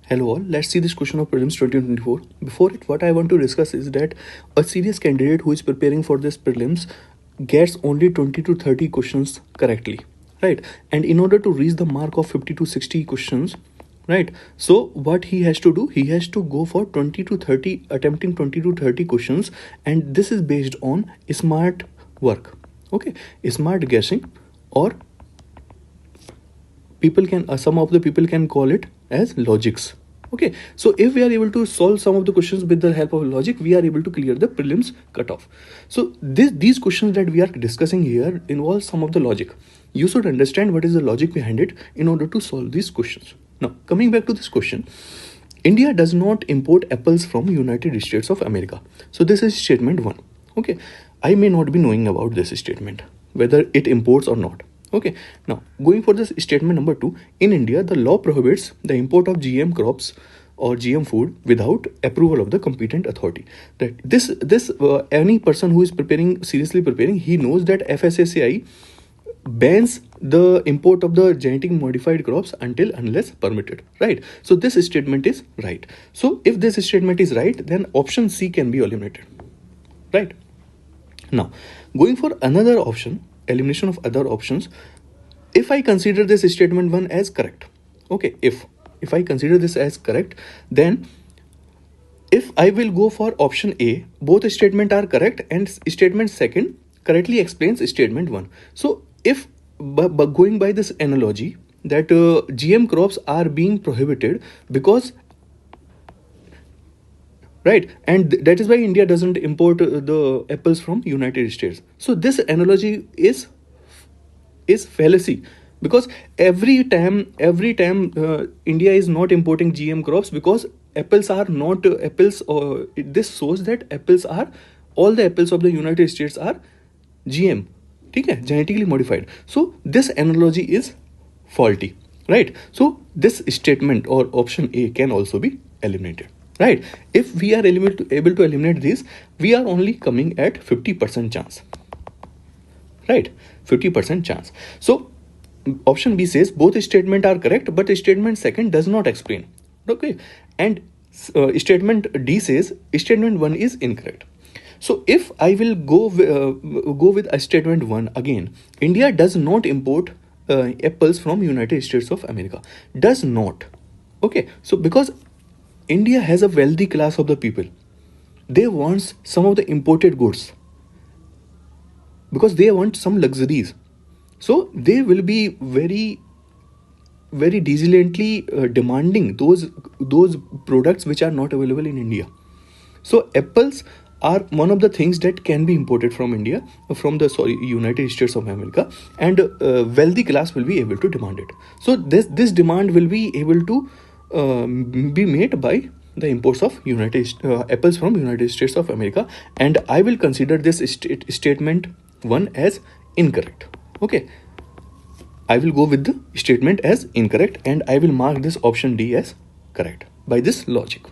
Hello all, let's see this question of prelims 2024. Before it, what I want to discuss is that a serious candidate who is preparing for this prelims gets only 20 to 30 questions correctly, right? And in order to reach the mark of 50 to 60 questions, right? So what he has to do, he has to go for 20 to 30, attempting 20 to 30 questions, and this is based on smart work, okay? Smart guessing, or people can some of the people can call it as logics. Okay, so if we are able to solve some of the questions with the help of logic, we are able to clear the prelims cutoff. So these questions that we are discussing here involve some of the logic. You should understand what is the logic behind it in order to solve these questions. Now coming back to this question, India does not import apples from United States of America. So this is statement 1. Okay, I may not be knowing about this statement, whether it imports or not. Okay, now going for this statement number 2, in India the law prohibits the import of GM crops or GM food without approval of the competent authority. That this any person who is seriously preparing, he knows that FSSAI bans the import of the genetically modified crops unless permitted, right? So this statement is right. So if this statement is right, then option C can be eliminated, right? Now going for another option, elimination of other options, if I consider this statement 1 as correct, okay, if I consider this as correct, then if I will go for option A, both statements are correct and statement 2 correctly explains statement 1. So if going by this analogy that GM crops are being prohibited because, right, and that is why India doesn't import the apples from United States. So this analogy is fallacy, because every time India is not importing GM crops because apples are not apples, or this shows that all the apples of the United States are GM, okay, genetically modified. So this analogy is faulty, right? So this statement or option A can also be eliminated, right? If we are able to eliminate this, we are only coming at 50% chance, right? 50% chance. So option B says both statements are correct, but statement 2 does not explain, okay? And statement D says statement 1 is incorrect. So if I will go with a statement 1 again, India does not import apples from United States of America. Does not, okay? So because India has a wealthy class of the people, they want some of the imported goods because they want some luxuries. So they will be very diligently demanding those products which are not available in India. So apples are one of the things that can be imported from India, from the United States of America, and wealthy class will be able to demand it. So this demand will be able to be made by the imports of apples from United States of America, and I will consider this statement 1 as incorrect. Okay, I will go with the statement as incorrect and I will mark this option D as correct by this logic.